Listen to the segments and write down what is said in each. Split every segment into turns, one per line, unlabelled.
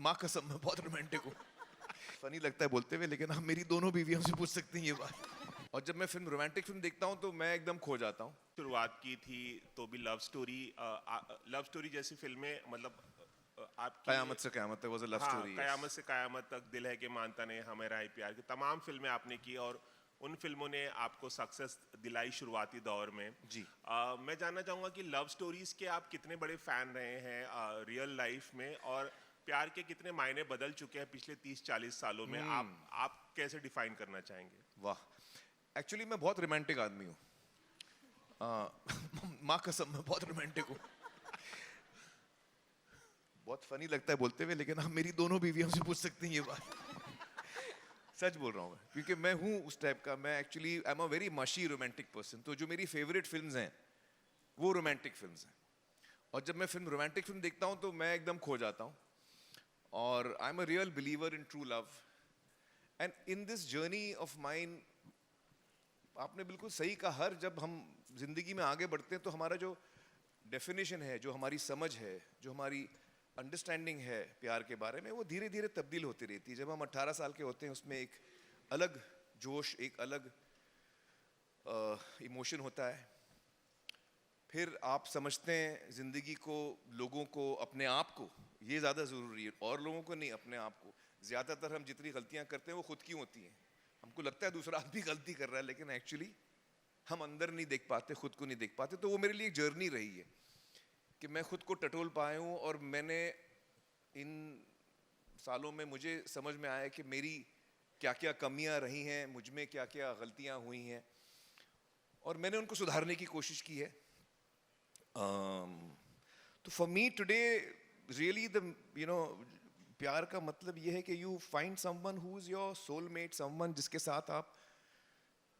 माँ कसम मैं बहुत रोमांटिक हूँ। फनी लगता है बोलते हुए, लेकिन आप मेरी दोनों बीवियों से पूछ सकती हैं ये बात। और जब मैं रोमांटिक फिल्म देखता हूँ तो मैं एकदम खो जाता हूँ।
शुरुआत की थी तो भी लव स्टोरी जैसी फिल्में मतलब आपकी
कयामत से कयामत तक वाज अ लव
हाँ
स्टोरी।
कयामत से कयामत तक, दिल है कि मानता नहीं, हमें है प्यार की तमाम फिल्में आपने की और उन फिल्मों ने आपको सक्सेस दिलाई शुरुआती दौर में।
जी।
मैं जानना चाहूँगा कि लव स्टोरीज के आप कितने बड़े फैन रहे हैं रियल लाइफ में, और प्यार के कितने मायने बदल चुके हैं पिछले 30-40 सालों में, आप कैसे डिफाइन करना चाहेंगे?
वाह, एक्चुअली मैं बहुत रोमांटिक आदमी हूँ। माँ कसम मैं बहुत रोमांटिक हूँ। बहुत फनी लगता है बोलते हुए, लेकिन आप मेरी दोनों बीवियों से पूछ सकती हैं ये बात। सच बोल रहा हूँ मैं, क्योंकि मैं हूँ उस टाइप का। मैं actually I am a very मशी रोमांटिक पर्सन। तो जो मेरी फेवरेट फिल्म्स हैं वो रोमांटिक फिल्म्स हैं, और जब मैं रोमांटिक फिल्म देखता हूँ तो मैं एकदम खो जाता हूँ। और I am a real believer in true love and in this journey of mine. आपने बिल्कुल सही कहा, हर जब हम जिंदगी में आगे बढ़ते हैं तो हमारा जो डेफिनेशन है, जो हमारी समझ है, जो हमारी अंडरस्टैंडिंग है प्यार के बारे में, वो धीरे धीरे तब्दील होती रहती है। जब हम 18 साल के होते हैं उसमें एक अलग जोश, एक अलग इमोशन होता है। फिर आप समझते हैं ज़िंदगी को, लोगों को, अपने आप को। ये ज़्यादा ज़रूरी है, और लोगों को नहीं, अपने आप को। ज़्यादातर हम जितनी गलतियां करते हैं वो खुद की होती हैं। हमको लगता है दूसरा आदमी गलती कर रहा है, लेकिन एक्चुअली हम अंदर नहीं देख पाते, खुद को नहीं देख पाते। तो वो मेरे लिए एक जर्नी रही है कि मैं खुद को टटोल पाया हूँ, और मैंने इन सालों में मुझे समझ में आया कि मेरी क्या क्या कमियां रही हैं, मुझ में क्या क्या गलतियां हुई हैं, और मैंने उनको सुधारने की कोशिश की है। तो फॉर मी टुडे रियली प्यार का मतलब ये है कि you find someone who is your soulmate, someone जिसके साथ आप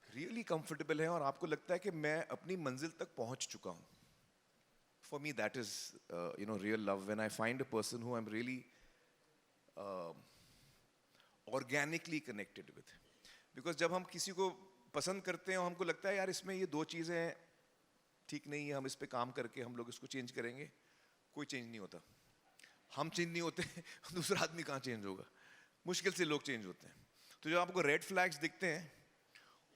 रियली कंफर्टेबल हैं और आपको लगता है कि मैं अपनी मंजिल तक पहुंच चुका हूं। For me, that is, real love. When I find a person who I'm really organically connected with. Because जब हम किसी को पसंद करते हैं और हमको लगता है यार इसमें ये दो चीज़ें ठीक नहीं है, हम इस पे काम करके हम लोग इसको चेंज करेंगे, कोई चेंज नहीं होता। हम चेंज नहीं होते, दूसरा आदमी कहाँ चेंज होगा? मुश्किल से लोग चेंज होते हैं। तो जब आपको रेड फ्लैग्स दिखते हैं,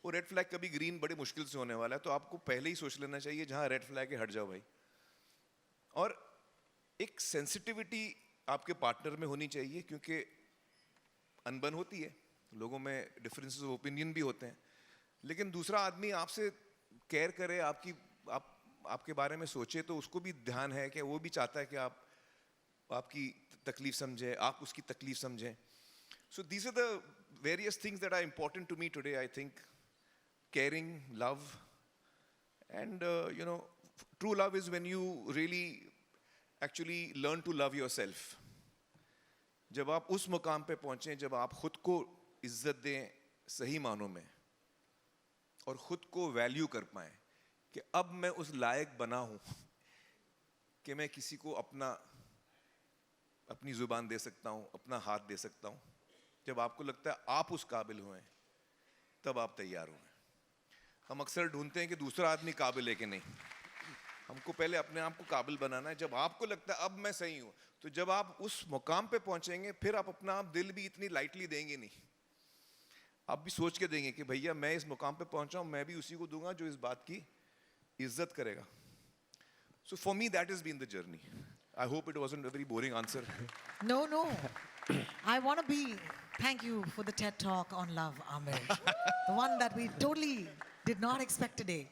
वो रेड फ्लैग कभी ग्रीन बड़े मुश्किल से होने वाला है, तो आपको पहले ही सोच लेना चाहिए जहाँ रेड फ्लैग है हट जाओ भाई। और एक सेंसिटिविटी आपके पार्टनर में होनी चाहिए, क्योंकि अनबन होती है, लोगों में डिफरेंसेस ऑफ ओपिनियन भी होते हैं, लेकिन दूसरा आदमी आपसे केयर करे, आपके बारे में सोचे, तो उसको भी ध्यान है कि वो भी चाहता है कि आप आपकी तकलीफ समझें, आप उसकी तकलीफ समझें। So these are the various things that are important to me today. I think caring, love, and true love is when you really actually learn to love yourself. जब आप उस मुकाम पे पहुंचे, जब आप खुद को इज्जत दें सही मानों में, और खुद को वैल्यू कर पाएं कि अब मैं उस लायक बना हूं कि मैं किसी को अपनी जुबान दे सकता हूं, अपना हाथ दे सकता हूं। जब आपको लगता है आप उस काबिल हुए, तब आप तैयार हुए। हम अक्सर ढूंढते हैं कि दूसरा आदमी काबिल है कि नहीं, हमको पहले अपने आप को काबिल बनाना है। जब आपको लगता है अब मैं सही हूं, तो जब आप उस मुकाम पे पहुंचेंगे, फिर आप अपना आप दिल भी इतनी लाइटली देंगे नहीं। आप भी सोच के देंगे कि भैया मैं इस मुकाम पे पहुंचा हूं, मैं भी उसी को दूंगा जो इस बात की इज्जत करेगा। So for me that is been the journey. I hope it wasn't a very boring answer.
No, no. I want to be. Thank you for the TED Talk on love, Amir. The one that we totally did not expect today.